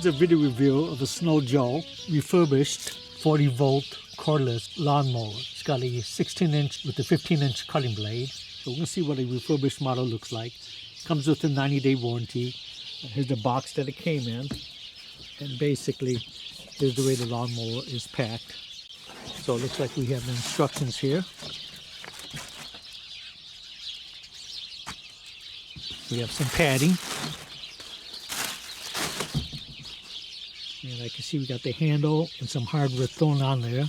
Here's a video review of a Snow Joe refurbished 40-volt cordless lawnmower. It's got a 16-inch with a 15-inch cutting blade. So we're going to see what a refurbished model looks like. Comes with a 90-day warranty. Here's the box that it came in. And basically, here's the way the lawnmower is packed. So it looks like we have the instructions here. We have some padding. And I can see we got the handle and some hardware thrown on there.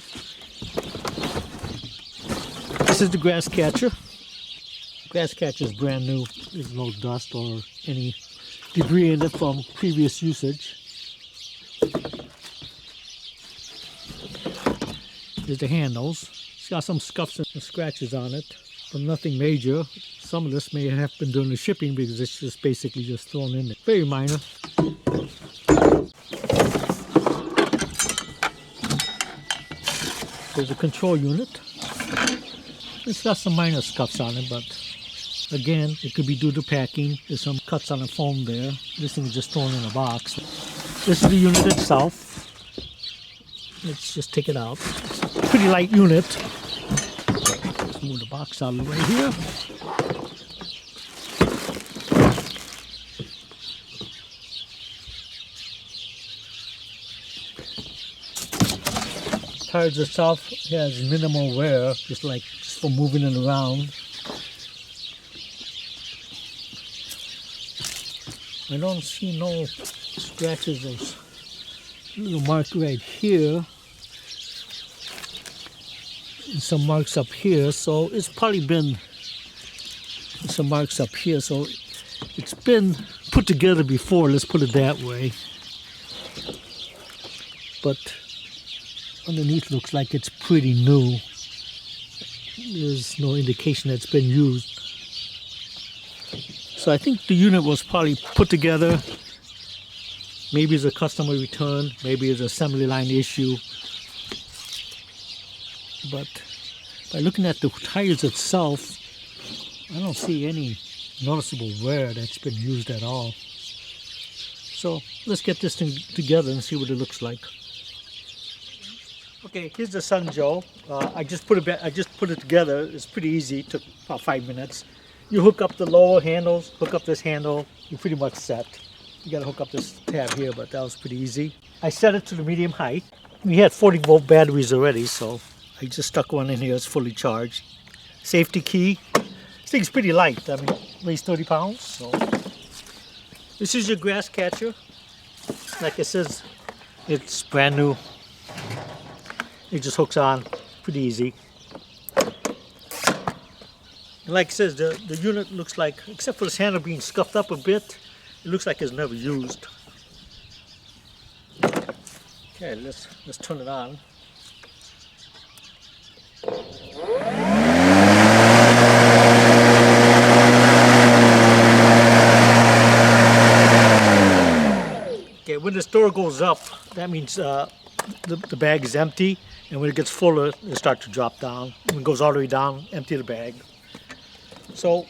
This is the grass catcher. Grass catcher is brand new. There's no dust or any debris in it from previous usage. Here's the handles. It's got some scuffs and scratches on it, but nothing major. Some of this may have been during the shipping because it's just basically just thrown in there. Very minor. There's a control unit. It's got some minor scuffs on it, but again, it could be due to packing. There's some cuts on the foam there. This thing is just thrown in a box. This is the unit itself. Let's just take it out. Pretty light unit. Let's move the box out of the way here. Tires itself has minimal wear, just for moving it around. I don't see no scratches or little mark right here. And some marks up here, so it's probably been some marks up here, so it's been put together before, let's put it that way. But underneath looks like it's pretty new. There's no indication that it's been used. So I think the unit was probably put together. Maybe it's a customer return, maybe it's an assembly line issue. But by looking at the tires itself, I don't see any noticeable wear that's been used at all. So let's get this thing together and see what it looks like. Okay, here's the Sun Joe. I just put it together. It's pretty easy. It took about 5 minutes. You hook up the lower handles, hook up this handle, you're pretty much set. You gotta hook up this tab here, but that was pretty easy. I set it to the medium height. We had 40-volt batteries already, so I just stuck one in here. It's fully charged. Safety key. This thing's pretty light. I mean, it weighs 30 pounds. So this is your grass catcher. Like it says, it's brand new. It just hooks on, pretty easy. And like it says, the unit looks like, except for this handle being scuffed up a bit, it looks like it's never used. Okay, let's turn it on. Okay, when this door goes up, that means the bag is empty, and when it gets fuller, it starts to drop down. When it goes all the way down, empty the bag. So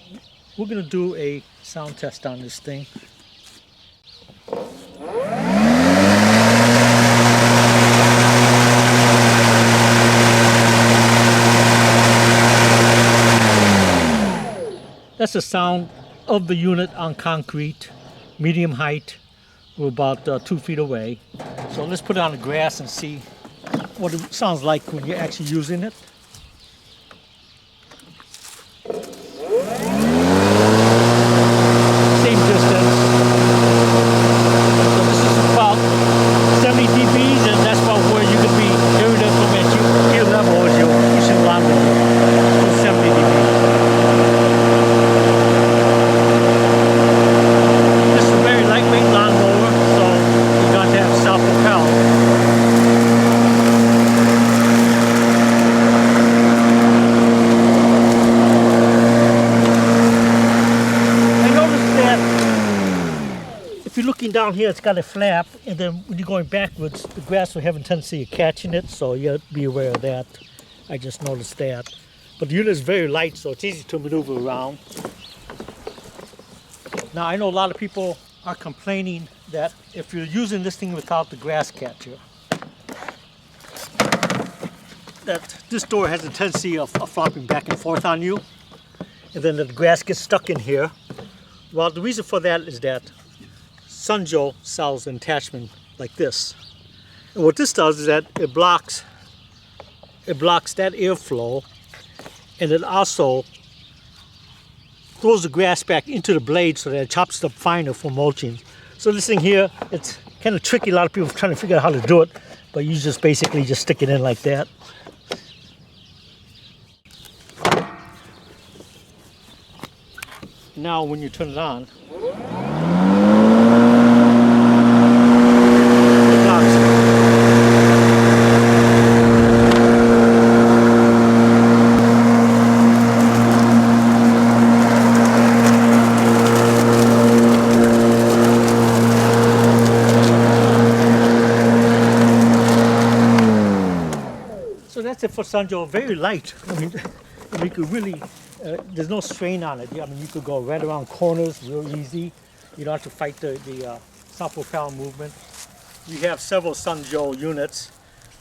we're going to do a sound test on this thing. That's the sound of the unit on concrete, medium height. We're about 2 feet away. So let's put it on the grass and see what it sounds like when you're actually using it. Same distance. So this is about 70 dBs, and that's about where you could be hearing it from at ear level as you're pushing along with 70 dBs. This is a very lightweight lawnmower, so you got to have self-propel. If you're looking down here, it's got a flap, and then when you're going backwards, the grass will have a tendency of catching it, so you have to be aware of that. I just noticed that. But the unit is very light, so it's easy to maneuver around. Now, I know a lot of people are complaining that if you're using this thing without the grass catcher, that this door has a tendency of flopping back and forth on you, and then the grass gets stuck in here. Well, the reason for that is that Sunjoe sells an attachment like this. And what this does is that it blocks that airflow, and it also throws the grass back into the blade so that it chops it up finer for mulching. So this thing here, it's kind of tricky. A lot of people are trying to figure out how to do it, but you just basically just stick it in like that. Now when you turn it on, it knocks. So that's it for Sunjoe. Very light. I mean, you could really, there's no strain on it. I mean, you could go right around corners real easy. You don't have to fight the self-propel movement. We have several Sunjoe units.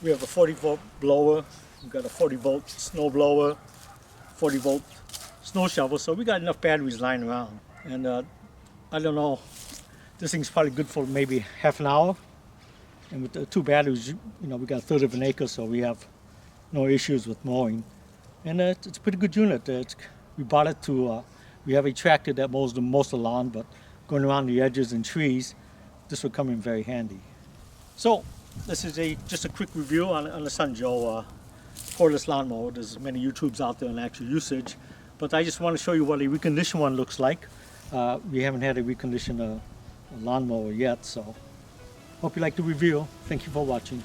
We have a 40-volt blower. We've got a 40-volt snow blower, 40-volt snow shovel. So we got enough batteries lying around. And I don't know, this thing's probably good for maybe half an hour. And with the two batteries, you know, we got a third of an acre, so we have no issues with mowing. And it's a pretty good unit. We bought it to, we have a tractor that mows most of the lawn, but going around the edges and trees, this would come in very handy. So this is just a quick review on the Sunjoe cordless lawnmower. There's many YouTubes out there on actual usage, but I just want to show you what a reconditioned one looks like. We haven't had a reconditioned lawnmower yet, so hope you like the review. Thank you for watching.